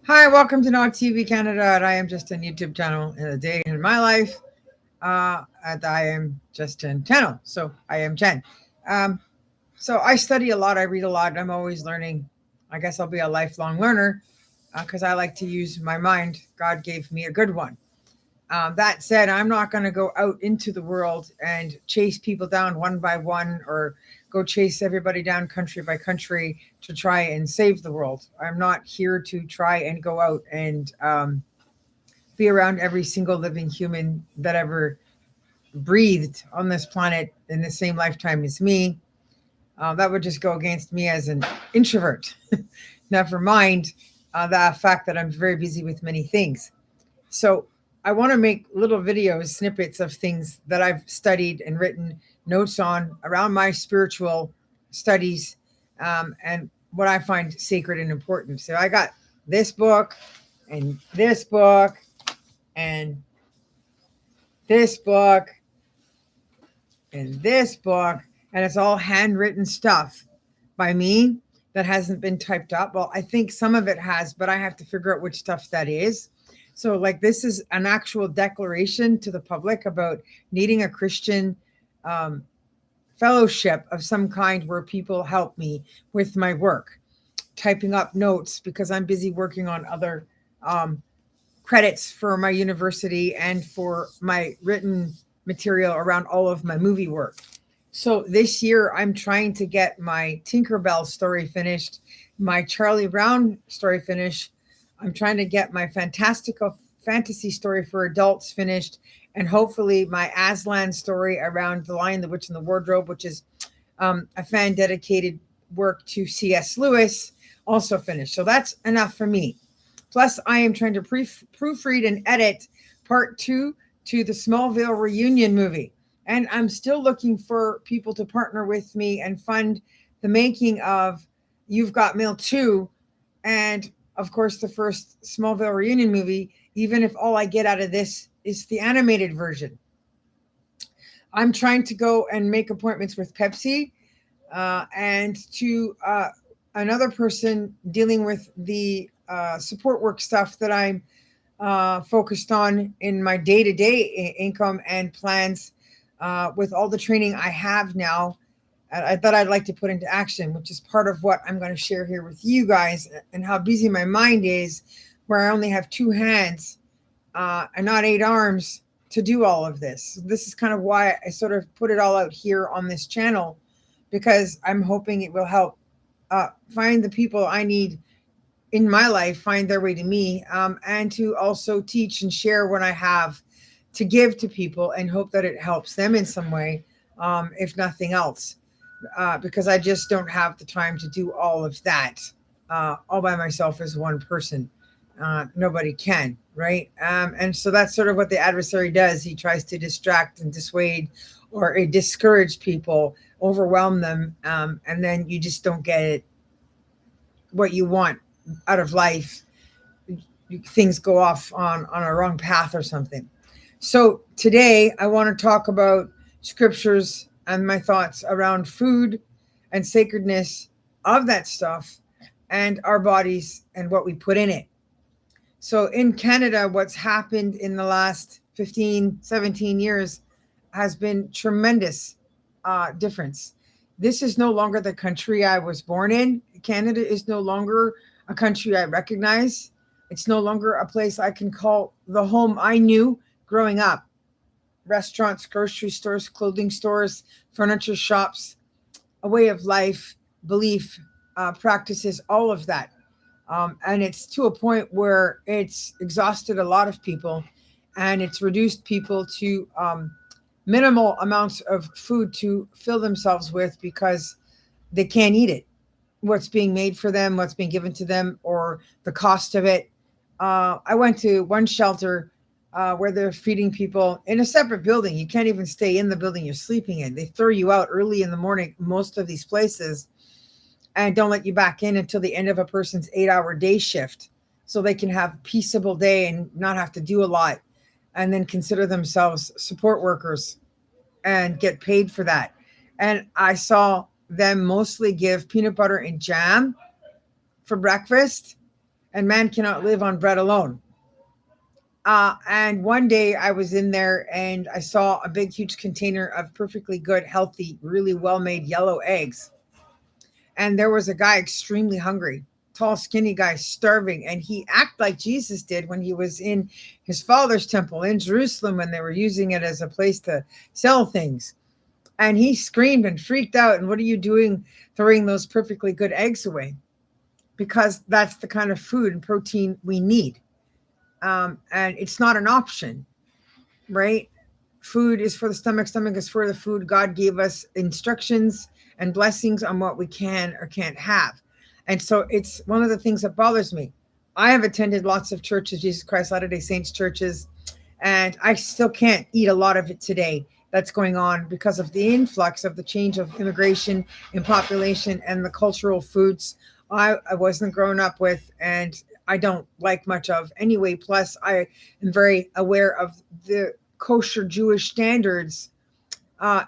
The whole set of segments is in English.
Hi, welcome to Not TV Canada. And I am just an YouTube channel in a day in my life. And I am just Jen channel. So I am Jen. Um, so I study a lot. I read a lot. I'm always learning. I guess I'll be a lifelong learner because I like to use my mind. God gave me a good one. That said, I'm not going to go out into the world and chase people down one by one or go chase everybody down country by country to try and save the world. I'm not here to try and go out and be around every single living human that ever breathed on this planet in the same lifetime as me. That would just go against me as an introvert. Never mind the fact that I'm very busy with many things. So I want to make little videos, snippets of things that I've studied and written notes on around my spiritual studies and what I find sacred and important. So I got this book and this book and this book and this book, and it's all handwritten stuff by me that hasn't been typed up. Well, I think some of it has, but I have to figure out which stuff that is. So, like, this is an actual declaration to the public about needing a Christian fellowship of some kind where people help me with my work, typing up notes because I'm busy working on other credits for my university and for my written material around all of my movie work. So this year I'm trying to get my Tinkerbell story finished, my Charlie Brown story finished. I'm trying to get my fantastical fantasy story for adults finished, and hopefully my Aslan story around The Lion, the Witch, and the Wardrobe, which is a fan dedicated work to C.S. Lewis, also finished. So that's enough for me. Plus, I am trying to proofread and edit part 2 to the Smallville reunion movie. And I'm still looking for people to partner with me and fund the making of You've Got Mail 2 and, of course, the first Smallville reunion movie, even if all I get out of this is the animated version. I'm trying to go and make appointments with Pepsi and to another person dealing with the support work stuff that I'm focused on in my day-to-day income and plans with all the training I have now. I thought I'd like to put into action, which is part of what I'm going to share here with you guys, and how busy my mind is, where I only have 2 hands and not 8 arms to do all of this. This is kind of why I sort of put it all out here on this channel, because I'm hoping it will help find the people I need in my life, find their way to me, and to also teach and share what I have to give to people and hope that it helps them in some way, if nothing else. Because I just don't have the time to do all of that all by myself as one person. Nobody can, right? And so that's sort of what the adversary does. He tries to distract and dissuade or discourage people, overwhelm them, and then you just don't get it, what you want out of life. Things go off on a wrong path or something. So today I want to talk about scriptures and my thoughts around food and sacredness of that stuff and our bodies and what we put in it. So in Canada, what's happened in the last 15, 17 years has been tremendous difference. This is no longer the country I was born in. Canada is no longer a country I recognize. It's no longer a place I can call the home I knew growing up. Restaurants, grocery stores, clothing stores, furniture shops, a way of life, belief, practices, all of that. And it's to a point where it's exhausted a lot of people, and it's reduced people to minimal amounts of food to fill themselves with because they can't eat it. What's being made for them, what's being given to them, or the cost of it. I went to one shelter where they're feeding people in a separate building. You can't even stay in the building you're sleeping in. They throw you out early in the morning, most of these places, and don't let you back in until the end of a person's 8-hour day shift, so they can have a peaceable day and not have to do a lot, and then consider themselves support workers and get paid for that. And I saw them mostly give peanut butter and jam for breakfast, and man cannot live on bread alone. And one day I was in there and I saw a big, huge container of perfectly good, healthy, really well made yellow eggs. And there was a guy extremely hungry, tall, skinny guy, starving. And he acted like Jesus did when he was in his father's temple in Jerusalem when they were using it as a place to sell things. And he screamed and freaked out. And what are you doing throwing those perfectly good eggs away? Because that's the kind of food and protein we need. And it's not an option, right? Food is for the stomach, stomach is for the food. God gave us instructions and blessings on what we can or can't have. And so it's one of the things that bothers me. I have attended lots of churches, Jesus Christ Latter-day Saints churches, and I still can't eat a lot of it today that's going on because of the influx of the change of immigration in population and the cultural foods I wasn't grown up with and I don't like much of anyway. Plus, I am very aware of the kosher Jewish standards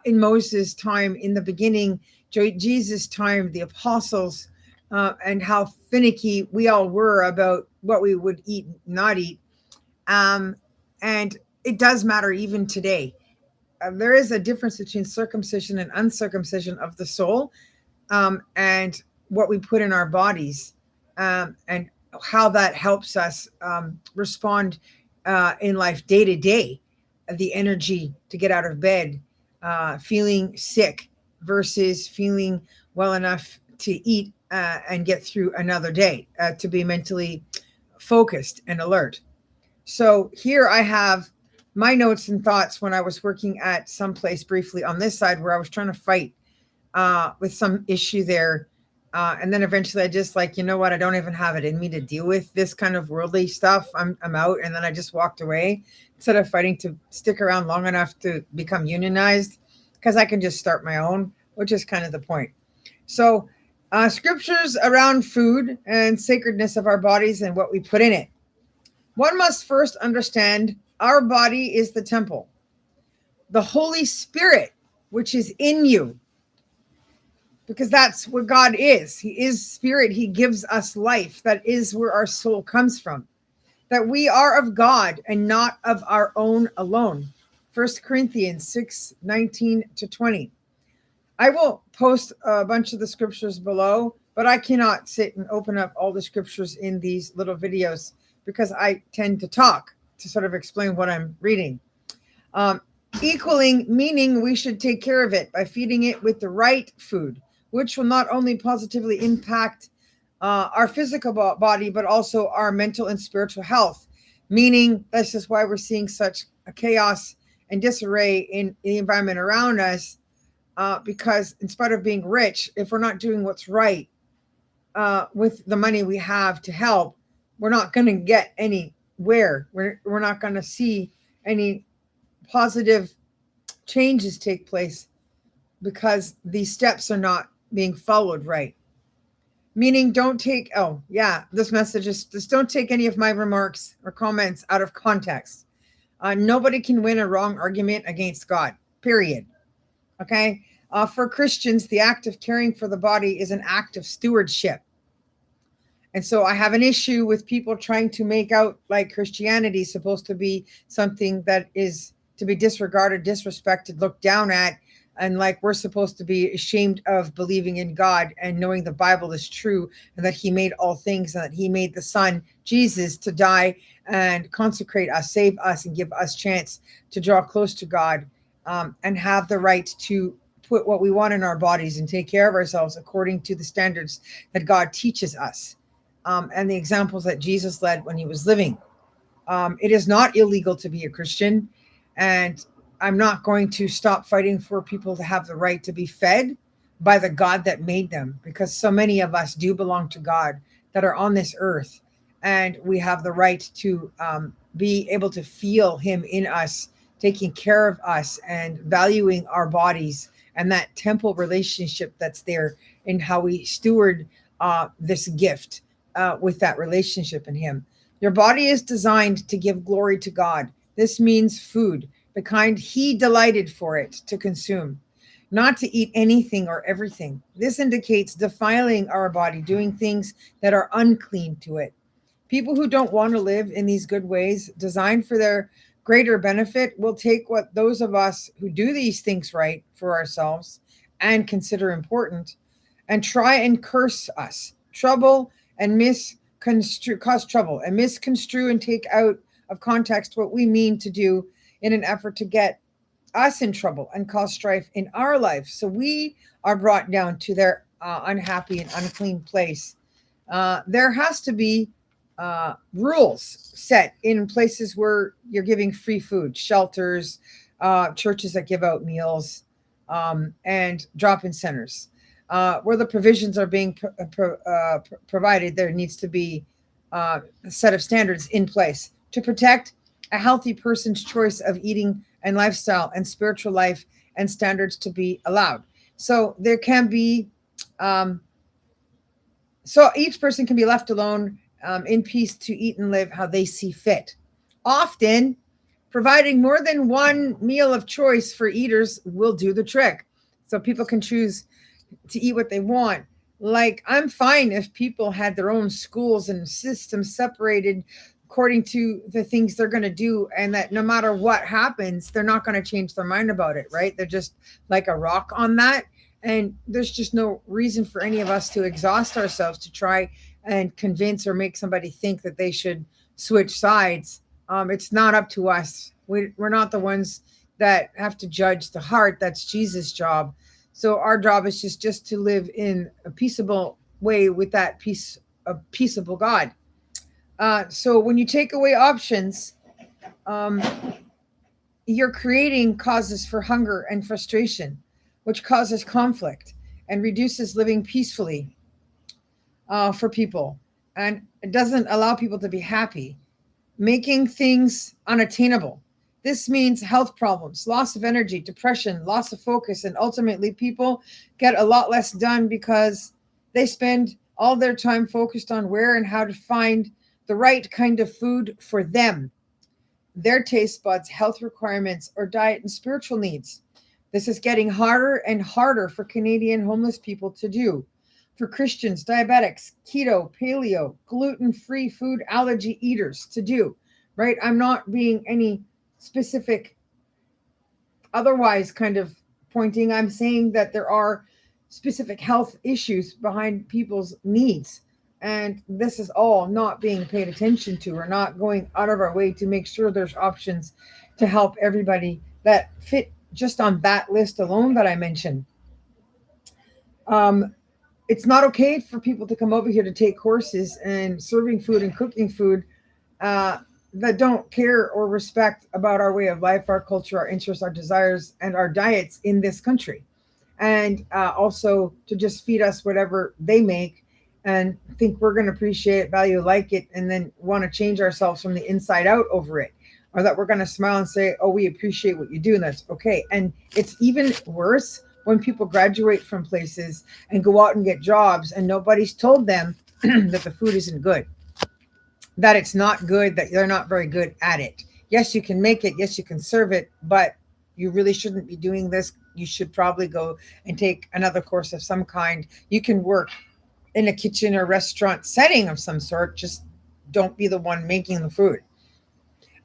in Moses' time, in the beginning, Jesus' time, the apostles, and how finicky we all were about what we would eat and not eat. And it does matter even today. There is a difference between circumcision and uncircumcision of the soul, and what we put in our bodies, and how that helps us respond in life day to day. The energy to get out of bed, feeling sick versus feeling well enough to eat and get through another day, to be mentally focused and alert. So here I have my notes and thoughts when I was working at some place briefly on this side where I was trying to fight with some issue there. And then eventually I just like, you know what? I don't even have it in me to deal with this kind of worldly stuff. I'm out. And then I just walked away instead of fighting to stick around long enough to become unionized, because I can just start my own, which is kind of the point. So scriptures around food and sacredness of our bodies and what we put in it. One must first understand our body is the temple. The Holy Spirit, which is in you, because that's what God is. He is spirit. He gives us life. That is where our soul comes from. That we are of God and not of our own alone. 1 Corinthians 6:19-20. I will post a bunch of the scriptures below, but I cannot sit and open up all the scriptures in these little videos because I tend to talk to sort of explain what I'm reading. Equaling, meaning we should take care of it by feeding it with the right food, which will not only positively impact our physical body, but also our mental and spiritual health. Meaning, this is why we're seeing such a chaos and disarray in the environment around us, because in spite of being rich, if we're not doing what's right with the money we have to help, we're not going to get anywhere. We're not going to see any positive changes take place because these steps are not being followed right. Meaning this message is just don't take any of my remarks or comments out of context. Nobody can win a wrong argument against God, period. Okay? For Christians, the act of caring for the body is an act of stewardship. And so I have an issue with people trying to make out like Christianity is supposed to be something that is to be disregarded, disrespected, looked down at, and like we're supposed to be ashamed of believing in God and knowing the Bible is true and that he made all things and that he made the Son, Jesus, to die and consecrate us, save us, and give us chance to draw close to God, and have the right to put what we want in our bodies and take care of ourselves according to the standards that God teaches us, and the examples that Jesus led when he was living. It is not illegal to be a Christian, and I'm not going to stop fighting for people to have the right to be fed by the God that made them, because so many of us do belong to God that are on this earth, and we have the right to be able to feel him in us, taking care of us and valuing our bodies and that temple relationship that's there in how we steward this gift with that relationship in him. Your body is designed to give glory to God. This means food, the kind he delighted for it to consume. not to eat anything or everything. This indicates defiling our body, doing things that are unclean to it. People who don't want to live in these good ways, designed for their greater benefit, will take what those of us who do these things right for ourselves and consider important and try and curse us, trouble and misconstrue, cause trouble and misconstrue and take out of context what we mean to do in an effort to get us in trouble and cause strife in our life. So we are brought down to their unhappy and unclean place. There has to be rules set in places where you're giving free food, shelters, churches that give out meals, and drop-in centers. Where the provisions are being provided, there needs to be a set of standards in place to protect a healthy person's choice of eating and lifestyle and spiritual life, and standards to be allowed. So there can be, so each person can be left alone in peace to eat and live how they see fit. Often, providing more than one meal of choice for eaters will do the trick. So people can choose to eat what they want. Like, I'm fine if people had their own schools and systems separated according to the things they're going to do, and that no matter what happens, they're not going to change their mind about it, right? They're just like a rock on that. And there's just no reason for any of us to exhaust ourselves to try and convince or make somebody think that they should switch sides. It's not up to us. We're not the ones that have to judge the heart. That's Jesus' job. So our job is just to live in a peaceable way with that peaceable God. So when you take away options, you're creating causes for hunger and frustration, which causes conflict and reduces living peacefully for people. And it doesn't allow people to be happy, making things unattainable. This means health problems, loss of energy, depression, loss of focus, and ultimately people get a lot less done because they spend all their time focused on where and how to find the right kind of food for them, their taste buds, health requirements, or diet and spiritual needs. This is getting harder and harder for Canadian homeless people to do. For Christians, diabetics, keto, paleo, gluten-free food allergy eaters to do, right? I'm not being any specific otherwise kind of pointing. I'm saying that there are specific health issues behind people's needs. And this is all not being paid attention to. We're not going out of our way to make sure there's options to help everybody that fit just on that list alone that I mentioned. It's not okay for people to come over here to take courses and serving food and cooking food that don't care or respect about our way of life, our culture, our interests, our desires, and our diets in this country. And also to just feed us whatever they make and think we're going to appreciate, value, like it, and then want to change ourselves from the inside out over it. Or that we're going to smile and say, oh, we appreciate what you do, and that's okay. And it's even worse when people graduate from places and go out and get jobs and nobody's told them that the food isn't good, that it's not good, that they're not very good at it. Yes, you can make it. Yes, you can serve it, but you really shouldn't be doing this. You should probably go and take another course of some kind. You can work in a kitchen or restaurant setting of some sort. Just don't be the one making the food.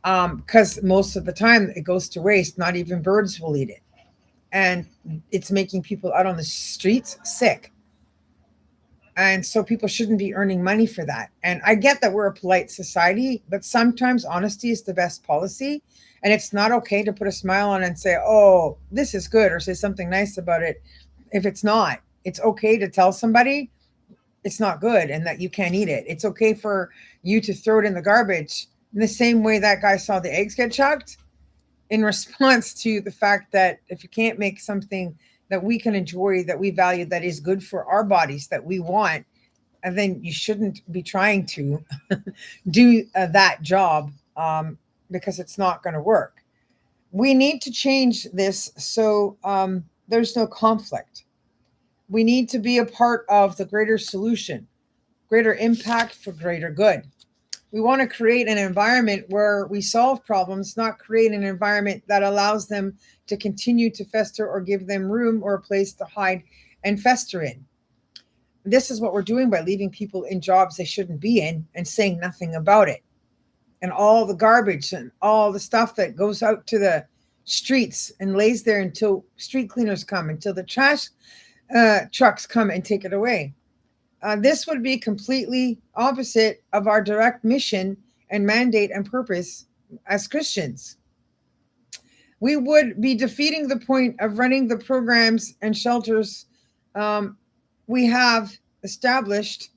Because most of the time it goes to waste. Not even birds will eat it. And it's making people out on the streets sick. And so people shouldn't be earning money for that. And I get that we're a polite society, but sometimes honesty is the best policy. And it's not okay to put a smile on and say, oh, this is good, or say something nice about it. If it's not, it's okay to tell somebody it's not good and that you can't eat it. It's okay for you to throw it in the garbage in the same way that guy saw the eggs get chucked, in response to the fact that if you can't make something that we can enjoy, that we value, that is good for our bodies, that we want, and then you shouldn't be trying to do that job because it's not going to work. We need to change this so there's no conflict. We need to be a part of the greater solution, greater impact for greater good. We want to create an environment where we solve problems, not create an environment that allows them to continue to fester or give them room or a place to hide and fester in. This is what we're doing by leaving people in jobs they shouldn't be in and saying nothing about it. And all the garbage and all the stuff that goes out to the streets and lays there until street cleaners come, until the trash trucks come and take it away. This would be completely opposite of our direct mission and mandate and purpose as Christians. We would be defeating the point of running the programs and shelters we have established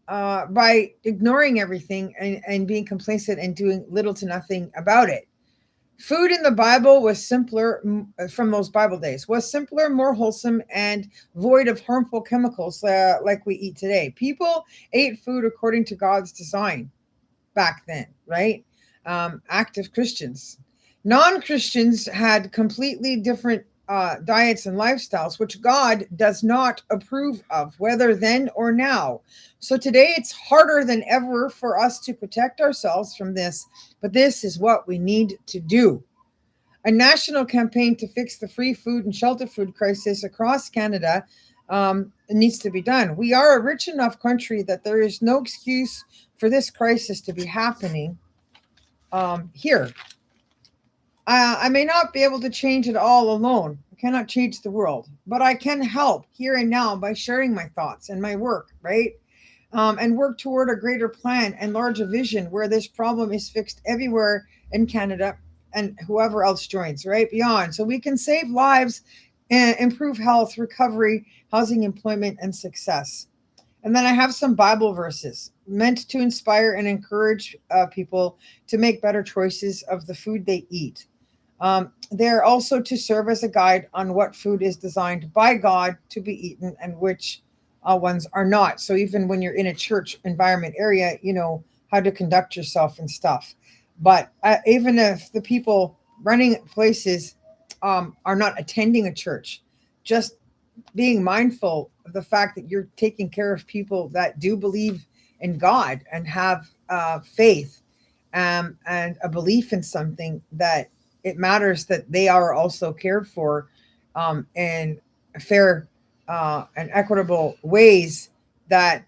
by ignoring everything and being complacent and doing little to nothing about it. Food in the Bible was simpler, from those Bible days, was simpler, more wholesome, and void of harmful chemicals like we eat today. People ate food according to God's design back then, right? Active Christians. Non-Christians had completely different diets and lifestyles, which God does not approve of, whether then or now. So today it's harder than ever for us to protect ourselves from this, but this is what we need to do. A national campaign to fix the free food and shelter food crisis across Canada needs to be done. We are a rich enough country that there is no excuse for this crisis to be happening here. I may not be able to change it all alone. I cannot change the world, but I can help here and now by sharing my thoughts and my work, right? And work toward a greater plan and larger vision where this problem is fixed everywhere in Canada and whoever else joins, right? Beyond. So we can save lives and improve health, recovery, housing, employment, and success. And then I have some Bible verses meant to inspire and encourage people to make better choices of the food they eat. They're also to serve as a guide on what food is designed by God to be eaten and which ones are not. So even when you're in a church environment area, you know how to conduct yourself and stuff. But even if the people running places are not attending a church, just being mindful of the fact that you're taking care of people that do believe in God and have faith and a belief in something, that it matters that they are also cared for in fair and equitable ways that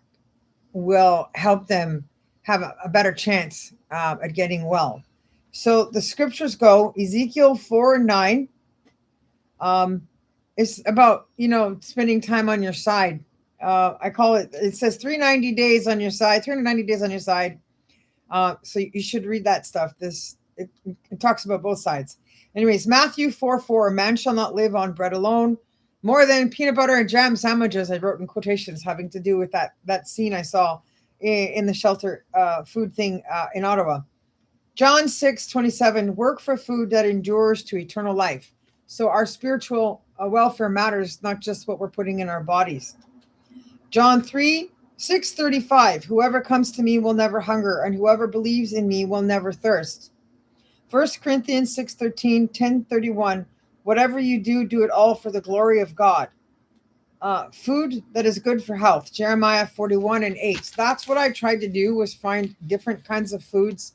will help them have a better chance at getting well. So the scriptures go, Ezekiel 4:9. It's about, spending time on your side. I call it says 390 days on your side, 390 days on your side. So you should read that stuff. It talks about both sides. Anyways, Matthew 4:4, man shall not live on bread alone, more than peanut butter and jam sandwiches. I wrote in quotations having to do with that scene I saw in the shelter food thing in Ottawa. John 6:27, work for food that endures to eternal life. So our spiritual welfare matters, not just what we're putting in our bodies. John 6:35, whoever comes to me will never hunger, and whoever believes in me will never thirst. 1 Corinthians 6:13, 10:31, whatever you do, do it all for the glory of God. Food that is good for health, Jeremiah 41:8. So that's what I tried to do, was find different kinds of foods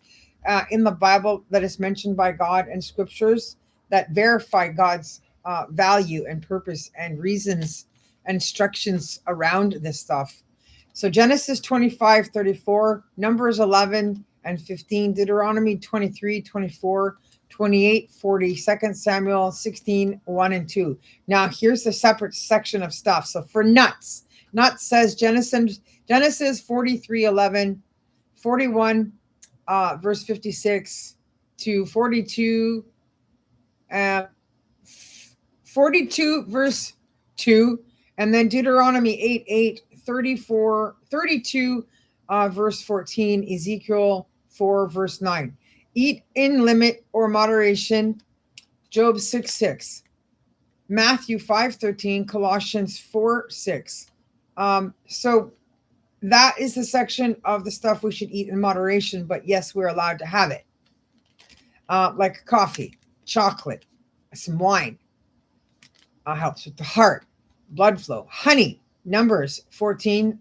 in the Bible that is mentioned by God and scriptures that verify God's value and purpose and reasons and instructions around this stuff. So Genesis 25:34, Numbers 11 and 15, Deuteronomy 23:24, 28, 40, 2 Samuel 16:1 and 2. Now here's the separate section of stuff. So for nuts says Genesis 43:11, 41 verse 56 to 42, 42 verse 2, and then Deuteronomy 8:8, 34, 32 verse 14, Ezekiel 4 verse 9. Eat in limit or moderation, Job 6:6, Matthew 5:13, Colossians 4:6. So that is the section of the stuff we should eat in moderation, but yes, we're allowed to have it. Like coffee, chocolate, some wine. Helps with the heart, blood flow. Honey, Numbers 14